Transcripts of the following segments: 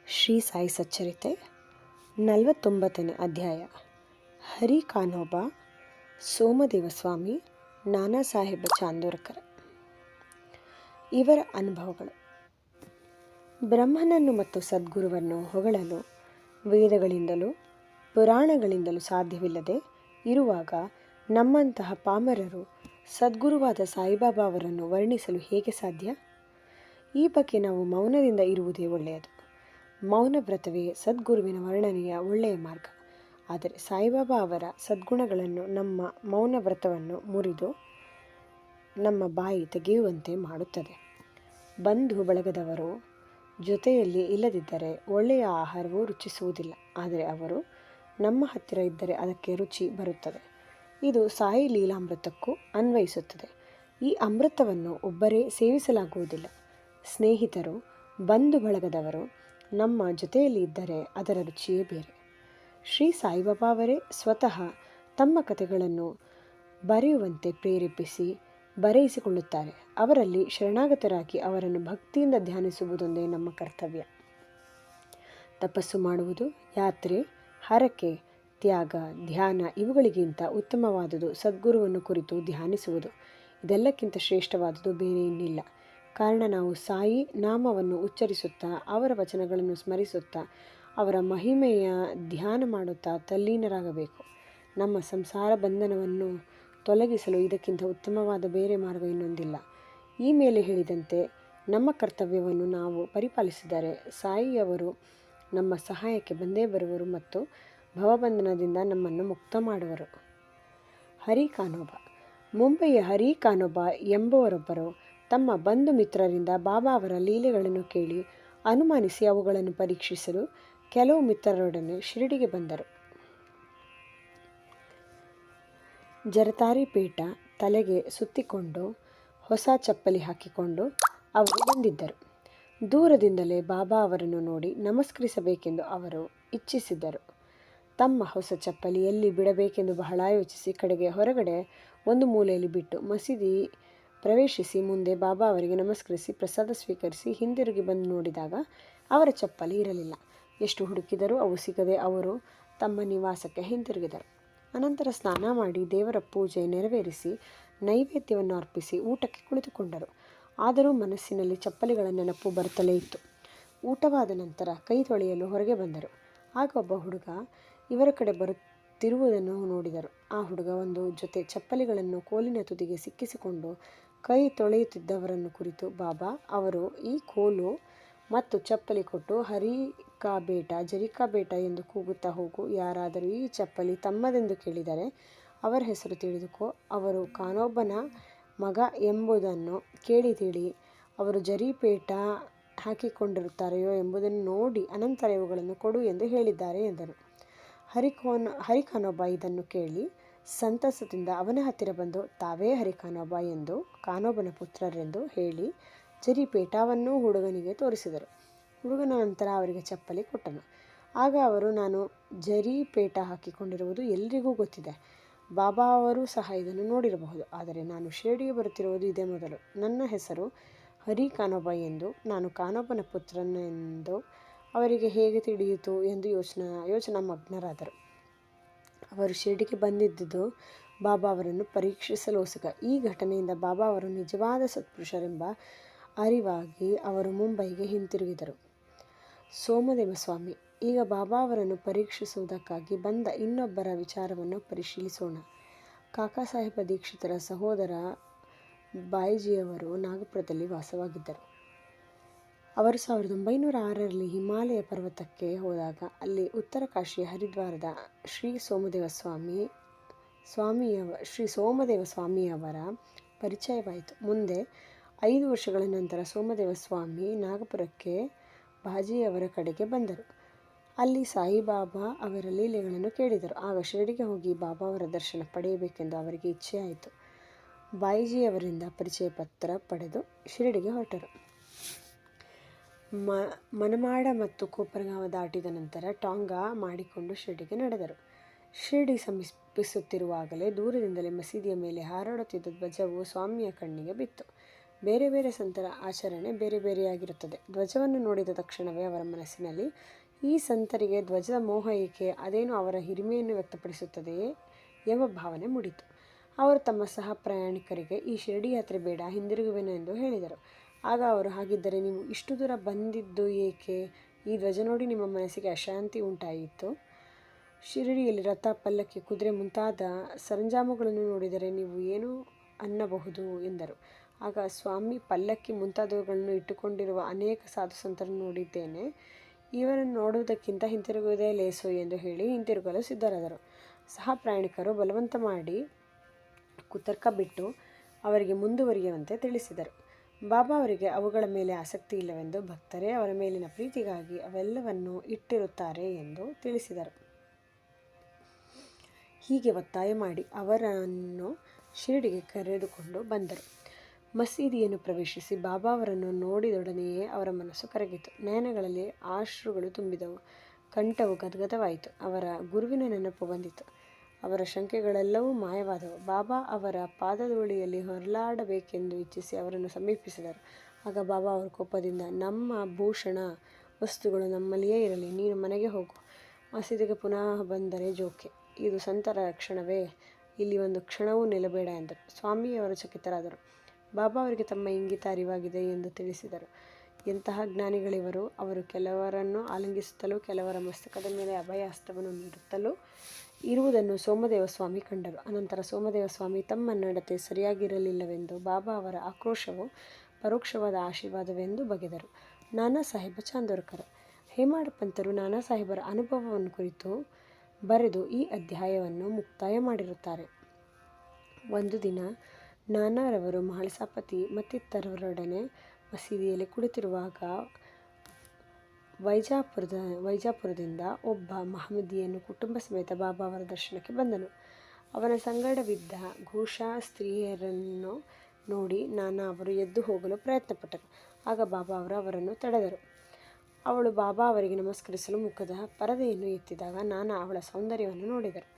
ಶ್ರೀ ಸಾಯಿ ಸಚ್ಚರಿತೆ 49ನೇ ಅಧ್ಯಾಯ. ಹರಿ ಕಾನೋಬಾ, ಸೋಮದೇವ ಸ್ವಾಮಿ, ನಾನಾ ಸಾಹೇಬ ಚಾಂದೋರ್ಕರ್. ಇವರ ಅನುಭವಗಳು. ಬ್ರಹ್ಮನನ್ನು ಮತ್ತು ಸದ್ಗುರುವನ್ನು ಹೊಗಳಲು ವೇದಗಳಿಂದಲೂ ಪುರಾಣಗಳಿಂದಲೂ ಸಾಧ್ಯವಿಲ್ಲದೆ ಇರುವಾಗ ನಮ್ಮಂತಹ ಪಾಮರರು ಸದ್ಗುರುವಾದ ಸಾಯಿಬಾಬಾ ಅವರನ್ನು ವರ್ಣಿಸಲು ಹೇಗೆ ಸಾಧ್ಯ? ಈ ಬಗ್ಗೆ ನಾವು ಮೌನದಿಂದ ಇರುವುದೇ ಒಳ್ಳೆಯದು. ಮೌನ ವ್ರತವೇ ಸದ್ಗುರುವಿನ ವರ್ಣನೆಯ ಒಳ್ಳೆಯ ಮಾರ್ಗ. ಆದರೆ ಸಾಯಿಬಾಬಾ ಅವರ ಸದ್ಗುಣಗಳನ್ನು ನಮ್ಮ ಮೌನ ವ್ರತವನ್ನು ಮುರಿದು ನಮ್ಮ ಬಾಯಿ ತೆಗೆಯುವಂತೆ ಮಾಡುತ್ತದೆ. ಬಂಧು ಬಳಗದವರು ಜೊತೆಯಲ್ಲಿ ಇಲ್ಲದಿದ್ದರೆ ಒಳ್ಳೆಯ ಆಹಾರವೂ ರುಚಿಸುವುದಿಲ್ಲ. ಆದರೆ ಅವರು ನಮ್ಮ ಹತ್ತಿರ ಇದ್ದರೆ ಅದಕ್ಕೆ ರುಚಿ ಬರುತ್ತದೆ. ಇದು ಸಾಯಿ ಲೀಲಾಮೃತಕ್ಕೂ ಅನ್ವಯಿಸುತ್ತದೆ. ಈ ಅಮೃತವನ್ನು ಒಬ್ಬರೇ ಸೇವಿಸಲಾಗುವುದಿಲ್ಲ. ಸ್ನೇಹಿತರು, ಬಂಧು ಬಳಗದವರು ನಮ್ಮ ಜೊತೆಯಲ್ಲಿ ಇದ್ದರೆ ಅದರ ರುಚಿಯೇ ಬೇರೆ. ಶ್ರೀ ಸಾಯಿಬಾಬಾ ಅವರೇ ಸ್ವತಃ ತಮ್ಮ ಕಥೆಗಳನ್ನು ಬರೆಯುವಂತೆ ಪ್ರೇರೇಪಿಸಿ ಬರೆಯಿಸಿಕೊಳ್ಳುತ್ತಾರೆ. ಅವರಲ್ಲಿ ಶರಣಾಗತರಾಗಿ ಅವರನ್ನು ಭಕ್ತಿಯಿಂದ ಧ್ಯಾನಿಸುವುದೊಂದೇ ನಮ್ಮ ಕರ್ತವ್ಯ. ತಪಸ್ಸು ಮಾಡುವುದು, ಯಾತ್ರೆ, ಹರಕೆ, ತ್ಯಾಗ, ಧ್ಯಾನ ಇವುಗಳಿಗಿಂತ ಉತ್ತಮವಾದುದು ಸದ್ಗುರುವನ್ನು ಕುರಿತು ಧ್ಯಾನಿಸುವುದು. ಇದೆಲ್ಲಕ್ಕಿಂತ ಶ್ರೇಷ್ಠವಾದುದು ಬೇರೆ ಇನ್ನಿಲ್ಲ. ಕಾರಣ ನಾವು ಸಾಯಿ ನಾಮವನ್ನು ಉಚ್ಚರಿಸುತ್ತಾ, ಅವರ ವಚನಗಳನ್ನು ಸ್ಮರಿಸುತ್ತಾ, ಅವರ ಮಹಿಮೆಯ ಧ್ಯಾನ ಮಾಡುತ್ತಾ ತಲ್ಲೀನರಾಗಬೇಕು. ನಮ್ಮ ಸಂಸಾರ ಬಂಧನವನ್ನು ತೊಲಗಿಸಲು ಇದಕ್ಕಿಂತ ಉತ್ತಮವಾದ ಬೇರೆ ಮಾರ್ಗ ಇನ್ನೊಂದಿಲ್ಲ. ಈ ಮೇಲೆ ಹೇಳಿದಂತೆ ನಮ್ಮ ಕರ್ತವ್ಯವನ್ನು ನಾವು ಪರಿಪಾಲಿಸಿದರೆ ಸಾಯಿಯವರು ನಮ್ಮ ಸಹಾಯಕ್ಕೆ ಬಂದೇ ಬರುವರು ಮತ್ತು ಭವಬಂಧನದಿಂದ ನಮ್ಮನ್ನು ಮುಕ್ತ ಮಾಡುವರು. ಹರಿ ಕಾನೋಬಾ. ಮುಂಬಯಿಯ ಹರಿ ಕಾನೋಬಾ ಎಂಬುವರೊಬ್ಬರು ತಮ್ಮ ಬಂಧು ಮಿತ್ರರಿಂದ ಬಾಬಾ ಅವರ ಲೀಲೆಗಳನ್ನು ಕೇಳಿ ಅನುಮಾನಿಸಿ ಅವುಗಳನ್ನು ಪರೀಕ್ಷಿಸಲು ಕೆಲವು ಮಿತ್ರರೊಡನೆ ಶಿರಡಿಗೆ ಬಂದರು. ಜರತಾರಿ ಪೇಟ ತಲೆಗೆ ಸುತ್ತಿಕೊಂಡು ಹೊಸ ಚಪ್ಪಲಿ ಹಾಕಿಕೊಂಡು ಅವರು ಬಂದಿದ್ದರು. ದೂರದಿಂದಲೇ ಬಾಬಾ ಅವರನ್ನು ನೋಡಿ ನಮಸ್ಕರಿಸಬೇಕೆಂದು ಅವರು ಇಚ್ಛಿಸಿದ್ದರು. ತಮ್ಮ ಹೊಸ ಚಪ್ಪಲಿ ಎಲ್ಲಿ ಬಿಡಬೇಕೆಂದು ಬಹಳ ಯೋಚಿಸಿ ಕಡೆಗೆ ಹೊರಗಡೆ ಒಂದು ಮೂಲೆಯಲ್ಲಿ ಬಿಟ್ಟು ಮಸೀದಿ ಪ್ರವೇಶಿಸಿ ಮುಂದೆ ಬಾಬಾ ಅವರಿಗೆ ನಮಸ್ಕರಿಸಿ ಪ್ರಸಾದ ಸ್ವೀಕರಿಸಿ ಹಿಂದಿರುಗಿ ಬಂದು ನೋಡಿದಾಗ ಅವರ ಚಪ್ಪಲಿ ಇರಲಿಲ್ಲ. ಎಷ್ಟು ಹುಡುಕಿದರೂ ಅವು ಸಿಗದೆ ಅವರು ತಮ್ಮ ನಿವಾಸಕ್ಕೆ ಹಿಂತಿರುಗಿದರು. ಅನಂತರ ಸ್ನಾನ ಮಾಡಿ ದೇವರ ಪೂಜೆ ನೆರವೇರಿಸಿ ನೈವೇದ್ಯವನ್ನು ಅರ್ಪಿಸಿ ಊಟಕ್ಕೆ ಕುಳಿತುಕೊಂಡರು. ಆದರೂ ಮನಸ್ಸಿನಲ್ಲಿ ಚಪ್ಪಲಿಗಳ ನೆನಪು ಬರುತ್ತಲೇ ಇತ್ತು. ಊಟವಾದ ನಂತರ ಕೈ ತೊಳೆಯಲು ಹೊರಗೆ ಬಂದರು. ಆಗ ಒಬ್ಬ ಹುಡುಗ ಇವರ ಕಡೆ ಬರುತ್ತಿರುವುದನ್ನು ನೋಡಿದರು. ಆ ಹುಡುಗ ಒಂದು ಜೊತೆ ಚಪ್ಪಲಿಗಳನ್ನು ಕೋಲಿನ ತುದಿಗೆ ಸಿಕ್ಕಿಸಿಕೊಂಡು ಕೈ ತೊಳೆಯುತ್ತಿದ್ದವರನ್ನು ಕುರಿತು, ಬಾಬಾ ಅವರು ಈ ಕೋಲು ಮತ್ತು ಚಪ್ಪಲಿ ಕೊಟ್ಟು ಹರಿಕಾ ಬೇಟ, ಜರಿಕಾ ಬೇಟ ಎಂದು ಕೂಗುತ್ತಾ ಹೋಗು. ಯಾರಾದರೂ ಈ ಚಪ್ಪಲಿ ತಮ್ಮದೆಂದು ಕೇಳಿದರೆ ಅವರ ಹೆಸರು ತಿಳಿದುಕೋ. ಅವರು ಕಾನೋಬನ ಮಗ ಎಂಬುದನ್ನು ಕೇಳಿ ತಿಳಿ. ಅವರು ಜರಿಪೇಟ ಹಾಕಿಕೊಂಡಿರುತ್ತಾರೆಯೋ ಎಂಬುದನ್ನು ನೋಡಿ ಅನಂತರ ಇವುಗಳನ್ನು ಕೊಡು ಎಂದು ಹೇಳಿದ್ದಾರೆ ಎಂದನು. ಹರಿಕಾನೋಬಾ ಇದನ್ನು ಕೇಳಿ ಸಂತಸದಿಂದ ಅವನ ಹತ್ತಿರ ಬಂದು ತಾವೇ ಹರಿಕಾನೋಬಾ ಎಂದು ಕಾನೋಬನ ಪುತ್ರರೆಂದು ಹೇಳಿ ಜರಿಪೇಟವನ್ನು ಹುಡುಗನಿಗೆ ತೋರಿಸಿದರು. ಹುಡುಗನ ನಂತರ ಅವರಿಗೆ ಚಪ್ಪಲಿ ಕೊಟ್ಟನು. ಆಗ ಅವರು, ನಾನು ಜರಿಪೇಟ ಹಾಕಿಕೊಂಡಿರುವುದು ಎಲ್ರಿಗೂ ಗೊತ್ತಿದೆ. ಬಾಬಾ ಅವರು ಸಹ ಇದನ್ನು ನೋಡಿರಬಹುದು. ಆದರೆ ನಾನು ಶಿರಡಿಗೆ ಬರುತ್ತಿರುವುದು ಇದೇ ಮೊದಲು. ನನ್ನ ಹೆಸರು ಹರಿ ಕಾನೋಬಾ ಎಂದು, ನಾನು ಕಾನೋಬನ ಪುತ್ರನೆಂದು ಅವರಿಗೆ ಹೇಗೆ ತಿಳಿಯಿತು ಎಂದು ಯೋಚನಾಮಗ್ನರಾದರು. ಅವರು ಶಿರಡಿಗೆ ಬಂದಿದ್ದುದು ಬಾಬಾ ಅವರನ್ನು ಪರೀಕ್ಷಿಸಲೋಸ್ಕರ. ಈ ಘಟನೆಯಿಂದ ಬಾಬಾ ಅವರು ನಿಜವಾದ ಸತ್ಪುರುಷರೆಂಬ ಅರಿವಾಗಿ ಅವರು ಮುಂಬಯಿಗೆ ಹಿಂತಿರುಗಿದರು. ಸೋಮದೇವ ಸ್ವಾಮಿ. ಈಗ ಬಾಬಾ ಅವರನ್ನು ಪರೀಕ್ಷಿಸುವುದಕ್ಕಾಗಿ ಬಂದ ಇನ್ನೊಬ್ಬರ ವಿಚಾರವನ್ನು ಪರಿಶೀಲಿಸೋಣ. ಕಾಕಾ ಸಾಹೇಬ ದೀಕ್ಷಿತರ ಸಹೋದರ ಬಾಯ್ಜಿಯವರು ನಾಗಪುರದಲ್ಲಿ ವಾಸವಾಗಿದ್ದರು. ಅವರು 1906ರಲ್ಲಿ ಹಿಮಾಲಯ ಪರ್ವತಕ್ಕೆ ಹೋದಾಗ ಅಲ್ಲಿ ಉತ್ತರ ಕಾಶಿಯ ಹರಿದ್ವಾರದ ಶ್ರೀ ಸೋಮದೇವ ಸ್ವಾಮಿಯವರ ಪರಿಚಯವಾಯಿತು. ಮುಂದೆ 5 ವರ್ಷಗಳ ನಂತರ ಸೋಮದೇವ ಸ್ವಾಮಿ ನಾಗಪುರಕ್ಕೆ ಬಾಜಿಯವರ ಕಡೆಗೆ ಬಂದರು. ಅಲ್ಲಿ ಸಾಯಿಬಾಬಾ ಅವರ ಲೀಲೆಗಳನ್ನು ಕೇಳಿದರು. ಆಗ ಶಿರಡಿಗೆ ಹೋಗಿ ಬಾಬಾ ಅವರ ದರ್ಶನ ಪಡೆಯಬೇಕೆಂದು ಅವರಿಗೆ ಇಚ್ಛೆಯಾಯಿತು. ಬಾಯಿಜಿಯವರಿಂದ ಪರಿಚಯ ಪತ್ರ ಪಡೆದು ಶಿರಡಿಗೆ ಹೊರಟರು. ಮನಮಾಡ ಮತ್ತು ಕೋಪರಗಾಂವ ದಾಟಿದ ನಂತರ ಟಾಂಗಾ ಮಾಡಿಕೊಂಡು ಶಿರಡಿಗೆ ನಡೆದರು. ಶಿರಡಿ ಸಮೀಪಿಸುತ್ತಿರುವಾಗಲೇ ದೂರದಿಂದಲೇ ಮಸೀದಿಯ ಮೇಲೆ ಹಾರಾಡುತ್ತಿದ್ದ ಧ್ವಜವು ಸ್ವಾಮಿಯ ಕಣ್ಣಿಗೆ ಬಿತ್ತು. ಬೇರೆ ಬೇರೆ ಸಂತರ ಆಚರಣೆ ಬೇರೆ ಬೇರೆಯಾಗಿರುತ್ತದೆ. ಧ್ವಜವನ್ನು ನೋಡಿದ ತಕ್ಷಣವೇ ಅವರ ಮನಸ್ಸಿನಲ್ಲಿ ಈ ಸಂತರಿಗೆ ಧ್ವಜದ ಮೋಹ ಏಕೆ, ಅದೇನು ಅವರ ಹಿರಿಮೆಯನ್ನು ವ್ಯಕ್ತಪಡಿಸುತ್ತದೆಯೇ ಎಂಬ ಭಾವನೆ ಮೂಡಿತು. ಅವರು ತಮ್ಮ ಸಹ ಪ್ರಯಾಣಿಕರಿಗೆ ಈ ಶಿರಡಿ ಯಾತ್ರೆ ಬೇಡ, ಹಿಂದಿರುಗುವೆನು ಎಂದು ಹೇಳಿದರು. ಆಗ ಅವರು, ಹಾಗಿದ್ದರೆ ನೀವು ಇಷ್ಟು ದೂರ ಬಂದಿದ್ದು ಏಕೆ? ಈ ಧ್ವಜ ನೋಡಿ ನಿಮ್ಮ ಮನಸ್ಸಿಗೆ ಅಶಾಂತಿ ಉಂಟಾಯಿತು. ಶಿರಡಿಯಲ್ಲಿ ರಥ, ಪಲ್ಲಕ್ಕಿ, ಕುದುರೆ ಮುಂತಾದ ಸರಂಜಾಮುಗಳನ್ನು ನೋಡಿದರೆ ನೀವು ಏನು ಅನ್ನಬಹುದು ಎಂದರು. ಆಗ ಸ್ವಾಮಿ, ಪಲ್ಲಕ್ಕಿ ಮುಂತಾದವುಗಳನ್ನು ಇಟ್ಟುಕೊಂಡಿರುವ ಅನೇಕ ಸಾಧು ಸಂತರನ್ನು ನೋಡಿದ್ದೇನೆ. ಇವರನ್ನು ನೋಡುವುದಕ್ಕಿಂತ ಹಿಂತಿರುಗುವುದೇ ಲೇಸು ಎಂದು ಹೇಳಿ ಹಿಂತಿರುಗಲು ಸಿದ್ಧರಾದರು. ಸಹ ಪ್ರಯಾಣಿಕರು ಬಲವಂತ ಮಾಡಿ ಕುತರ್ಕ ಬಿಟ್ಟು ಅವರಿಗೆ ಮುಂದುವರಿಯುವಂತೆ ತಿಳಿಸಿದರು. ಬಾಬಾ ಅವರಿಗೆ ಅವುಗಳ ಮೇಲೆ ಆಸಕ್ತಿ ಇಲ್ಲವೆಂದು, ಭಕ್ತರೇ ಅವರ ಮೇಲಿನ ಪ್ರೀತಿಗಾಗಿ ಅವೆಲ್ಲವನ್ನು ಇಟ್ಟಿರುತ್ತಾರೆ ಎಂದು ತಿಳಿಸಿದರು. ಹೀಗೆ ಒತ್ತಾಯ ಮಾಡಿ ಅವರನ್ನು ಶಿರಡಿಗೆ ಕರೆದುಕೊಂಡು ಬಂದರು. ಮಸೀದಿಯನ್ನು ಪ್ರವೇಶಿಸಿ ಬಾಬಾ ಅವರನ್ನು ನೋಡಿದೊಡನೆಯೇ ಅವರ ಮನಸ್ಸು ಕರಗಿತು. ನಯನಗಳಲ್ಲಿ ಅಶ್ರುಗಳು ತುಂಬಿದವು. ಕಂಠವು ಗದ್ಗದವಾಯಿತು. ಅವರ ಗುರುವಿನ ನೆನಪು ಬಂದಿತು. ಅವರ ಶಂಕೆಗಳೆಲ್ಲವೂ ಮಾಯವಾದವು. ಬಾಬಾ ಅವರ ಪಾದಧೂಳಿಯಲ್ಲಿ ಹೊರಲಾಡಬೇಕೆಂದು ಇಚ್ಛಿಸಿ ಅವರನ್ನು ಸಮೀಪಿಸಿದರು. ಆಗ ಬಾಬಾ ಅವರ ಕೋಪದಿಂದ, ನಮ್ಮ ಭೂಷಣ ವಸ್ತುಗಳು ನಮ್ಮಲ್ಲಿಯೇ ಇರಲಿ, ನೀನು ಮನೆಗೆ ಹೋಗು. ಮಸೀದಿಗೆ ಪುನಃ ಬಂದರೆ ಜೋಕೆ. ಇದು ಸಂತರ ಕ್ಷಣವೇ, ಇಲ್ಲಿ ಒಂದು ಕ್ಷಣವೂ ನಿಲ್ಲಬೇಡ ಎಂದರು. ಸ್ವಾಮಿಯವರು ಚಕಿತರಾದರು. ಬಾಬಾ ಅವರಿಗೆ ತಮ್ಮ ಇಂಗಿತ ಅರಿವಾಗಿದೆ ಎಂದು ತಿಳಿಸಿದರು. ಎಂತಹ ಜ್ಞಾನಿಗಳಿವರು! ಅವರು ಕೆಲವರನ್ನು ಆಲಿಂಗಿಸುತ್ತಲೂ ಕೆಲವರ ಮಸ್ತಕದ ಮೇಲೆ ಅಭಯ ಹಸ್ತವನ್ನು ನೀಡುತ್ತಲೂ ಇರುವುದನ್ನು ಸೋಮದೇವ ಸ್ವಾಮಿ ಕಂಡರು. ಅನಂತರ ಸೋಮದೇವ ಸ್ವಾಮಿ ತಮ್ಮ ನಡತೆ ಸರಿಯಾಗಿರಲಿಲ್ಲವೆಂದು ಬಾಬಾ ಅವರ ಆಕ್ರೋಶವು ಪರೋಕ್ಷವಾದ ಆಶೀರ್ವಾದವೆಂದು ಬಗೆದರು. ನಾನಾ ಸಾಹೇಬ ಚಾಂದೋರ್ಕರ್. ಹೇಮಾಡ್ ಪಂತರು ನಾನಾ ಸಾಹೇಬರ ಅನುಭವವನ್ನು ಕುರಿತು ಬರೆದು ಈ ಅಧ್ಯಾಯವನ್ನು ಮುಕ್ತಾಯ ಮಾಡಿರುತ್ತಾರೆ. ಒಂದು ದಿನ ನಾನಾರವರು ಮಹಳ್ಸಾಪತಿ ಮತ್ತಿತರರೊಡನೆ ಮಸೀದಿಯಲ್ಲಿ ಕುಳಿತಿರುವಾಗ ವೈಜಾಪುರದಿಂದ ಒಬ್ಬ ಮಹಮ್ಮದಿಯನು ಕುಟುಂಬ ಸಮೇತ ಬಾಬಾ ಅವರ ದರ್ಶನಕ್ಕೆ ಬಂದನು. ಅವನ ಸಂಗಡವಿದ್ದ ಘೋಷಾ ಸ್ತ್ರೀಯರನ್ನು ನೋಡಿ ನಾನಾ ಅವರು ಎದ್ದು ಹೋಗಲು ಪ್ರಯತ್ನಪಟ್ಟರು. ಆಗ ಬಾಬಾ ಅವರು ಅವರನ್ನು ತಡೆದರು. ಅವಳು ಬಾಬಾ ಅವರಿಗೆ ನಮಸ್ಕರಿಸಲು ಮುಖದ ಪರದೆಯನ್ನು ಎತ್ತಿದಾಗ ನಾನಾ ಅವಳ ಸೌಂದರ್ಯವನ್ನು ನೋಡಿದರು.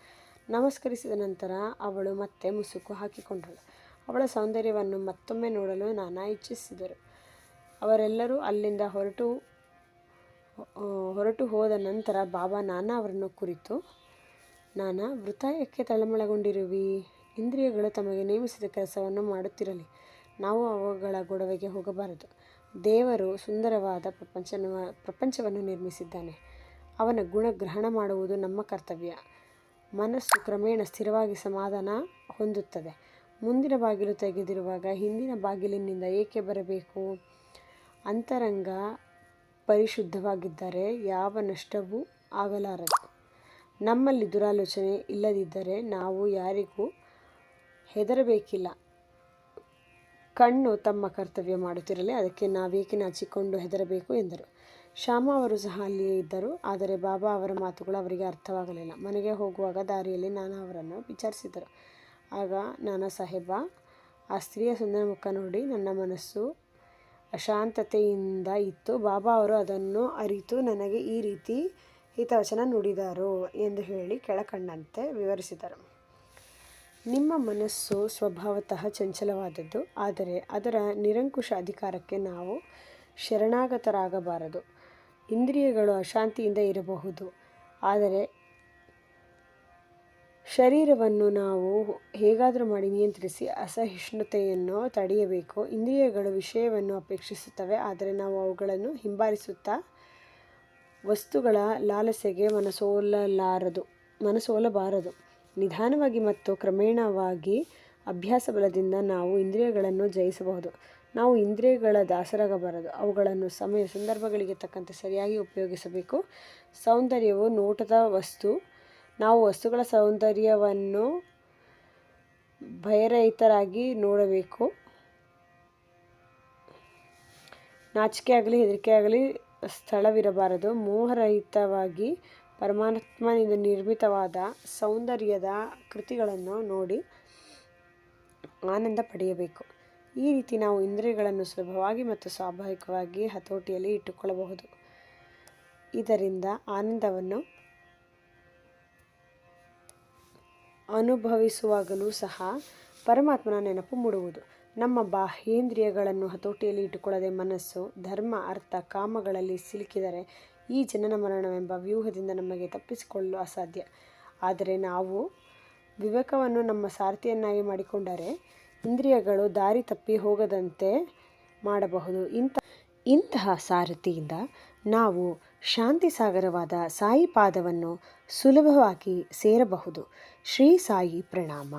ನಮಸ್ಕರಿಸಿದ ನಂತರ ಅವಳು ಮತ್ತೆ ಮುಸುಕು ಹಾಕಿಕೊಂಡಳು. ಅವಳ ಸೌಂದರ್ಯವನ್ನು ಮತ್ತೊಮ್ಮೆ ನೋಡಲು ನಾನಾ ಇಚ್ಛಿಸಿದರು. ಅವರೆಲ್ಲರೂ ಅಲ್ಲಿಂದ ಹೊರಟು ಹೋದ ನಂತರ ಬಾಬಾ ನಾನಾ ಅವರನ್ನು ಕುರಿತು, ನಾನಾ, ವೃಥ ಏಕೆ ತಳಮಳಗೊಂಡಿರುವಿ? ಇಂದ್ರಿಯಗಳು ತಮಗೆ ನೇಮಿಸಿದ ಕೆಲಸವನ್ನು ಮಾಡುತ್ತಿರಲಿ, ನಾವು ಅವುಗಳ ಗೊಡವೆಗೆ ಹೋಗಬಾರದು. ದೇವರು ಸುಂದರವಾದ ಪ್ರಪಂಚವನ್ನು ನಿರ್ಮಿಸಿದ್ದಾನೆ. ಅವನ ಗುಣ ಗ್ರಹಣ ಮಾಡುವುದು ನಮ್ಮ ಕರ್ತವ್ಯ. ಮನಸ್ಸು ಕ್ರಮೇಣ ಸ್ಥಿರವಾಗಿ ಸಮಾಧಾನ ಹೊಂದುತ್ತದೆ. ಮುಂದಿನ ಬಾಗಿಲು ತೆಗೆದಿರುವಾಗ ಹಿಂದಿನ ಬಾಗಿಲಿನಿಂದ ಏಕೆ ಬರಬೇಕು? ಅಂತರಂಗ ಪರಿಶುದ್ಧವಾಗಿದ್ದರೆ ಯಾವ ನಷ್ಟವೂ ಆಗಲಾರದು. ನಮ್ಮಲ್ಲಿ ದುರಾಲೋಚನೆ ಇಲ್ಲದಿದ್ದರೆ ನಾವು ಯಾರಿಗೂ ಹೆದರಬೇಕಿಲ್ಲ. ಕಣ್ಣು ತಮ್ಮ ಕರ್ತವ್ಯ ಮಾಡುತ್ತಿರಲಿ, ಅದಕ್ಕೆ ನಾವೇಕೆ ನಾಚಿಕೊಂಡು ಹೆದರಬೇಕು ಎಂದರು. ಶ್ಯಾಮ ಅವರು ಸಹ ಅಲ್ಲಿಯೇ ಇದ್ದರು. ಆದರೆ ಬಾಬಾ ಅವರ ಮಾತುಗಳು ಅವರಿಗೆ ಅರ್ಥವಾಗಲಿಲ್ಲ. ಮನೆಗೆ ಹೋಗುವಾಗ ದಾರಿಯಲ್ಲಿ ನಾನಾ ಅವರನ್ನು ವಿಚಾರಿಸಿದರು. ಆಗ ನಾನಾ ಸಾಹೇಬ, ಆ ಸ್ತ್ರೀಯ ಸುಂದರ ಮುಖ ನೋಡಿ ನನ್ನ ಮನಸ್ಸು ಅಶಾಂತತೆಯಿಂದ ಇತ್ತು. ಬಾಬಾ ಅವರು ಅದನ್ನು ಅರಿತು ನನಗೆ ಈ ರೀತಿ ಹಿತವಚನ ನುಡಿದರು ಎಂದು ಹೇಳಿ ಕೆಳಕಂಡಂತೆ ವಿವರಿಸಿದರು. ನಿಮ್ಮ ಮನಸ್ಸು ಸ್ವಭಾವತಃ ಚಂಚಲವಾದದ್ದು. ಆದರೆ ಅದರ ನಿರಂಕುಶ ಅಧಿಕಾರಕ್ಕೆ ನಾವು ಶರಣಾಗತರಾಗಬಾರದು. ಇಂದ್ರಿಯಗಳು ಅಶಾಂತಿಯಿಂದ ಇರಬಹುದು, ಆದರೆ ಶರೀರವನ್ನು ನಾವು ಹೇಗಾದರೂ ಮಾಡಿ ನಿಯಂತ್ರಿಸಿ ಅಸಹಿಷ್ಣುತೆಯನ್ನು ತಡೆಯಬೇಕು. ಇಂದ್ರಿಯಗಳು ವಿಷಯವನ್ನು ಅಪೇಕ್ಷಿಸುತ್ತವೆ, ಆದರೆ ನಾವು ಅವುಗಳನ್ನು ಹಿಂಬಾಲಿಸುತ್ತಾ ವಸ್ತುಗಳ ಲಾಲಸೆಗೆ ಮನಸೋಲಬಾರದು. ನಿಧಾನವಾಗಿ ಮತ್ತು ಕ್ರಮೇಣವಾಗಿ ಅಭ್ಯಾಸ ಬಲದಿಂದ ನಾವು ಇಂದ್ರಿಯಗಳನ್ನು ಜಯಿಸಬಹುದು. ನಾವು ಇಂದ್ರಿಯಗಳ ದಾಸರಾಗಬಾರದು. ಅವುಗಳನ್ನು ಸಮಯ ಸಂದರ್ಭಗಳಿಗೆ ತಕ್ಕಂತೆ ಸರಿಯಾಗಿ ಉಪಯೋಗಿಸಬೇಕು. ಸೌಂದರ್ಯವು ನೋಟದ ವಸ್ತು. ನಾವು ವಸ್ತುಗಳ ಸೌಂದರ್ಯವನ್ನು ಭಯರಹಿತರಾಗಿ ನೋಡಬೇಕು. ನಾಚಿಕೆಯಾಗಲಿ ಹೆದರಿಕೆಯಾಗಲಿ ಸ್ಥಳವಿರಬಾರದು. ಮೋಹರಹಿತವಾಗಿ ಪರಮಾತ್ಮನಿಂದ ನಿರ್ಮಿತವಾದ ಸೌಂದರ್ಯದ ಕೃತಿಗಳನ್ನು ನೋಡಿ ಆನಂದ ಪಡೆಯಬೇಕು. ಈ ರೀತಿ ನಾವು ಇಂದ್ರಿಯಗಳನ್ನು ಸುಲಭವಾಗಿ ಮತ್ತು ಸ್ವಾಭಾವಿಕವಾಗಿ ಹತೋಟಿಯಲ್ಲಿ ಇಟ್ಟುಕೊಳ್ಳಬಹುದು. ಇದರಿಂದ ಆನಂದವನ್ನು ಅನುಭವಿಸುವಾಗಲೂ ಸಹ ಪರಮಾತ್ಮನ ನೆನಪು ಮೂಡುವುದು. ನಮ್ಮ ಬಾಹ್ಯೇಂದ್ರಿಯಗಳನ್ನು ಹತೋಟಿಯಲ್ಲಿ ಇಟ್ಟುಕೊಳ್ಳದೆ ಮನಸ್ಸು ಧರ್ಮ ಅರ್ಥ ಕಾಮಗಳಲ್ಲಿ ಸಿಲುಕಿದರೆ ಈ ಜನನ ಮರಣವೆಂಬ ವ್ಯೂಹದಿಂದ ನಮಗೆ ತಪ್ಪಿಸಿಕೊಳ್ಳಲು ಅಸಾಧ್ಯ. ಆದರೆ ನಾವು ವಿವೇಕವನ್ನು ನಮ್ಮ ಸಾರಥಿಯನ್ನಾಗಿ ಮಾಡಿಕೊಂಡರೆ ಇಂದ್ರಿಯಗಳು ದಾರಿ ತಪ್ಪಿ ಹೋಗದಂತೆ ಮಾಡಬಹುದು. ಇಂತಹ ಸಾರಥಿಯಿಂದ ನಾವು ಶಾಂತಿ ಸಾಗರವಾದ ಸಾಯಿ ಪಾದವನ್ನು ಸುಲಭವಾಗಿ ಸೇರಬಹುದು. ಶ್ರೀ ಸಾಯಿ ಪ್ರಣಾಮ.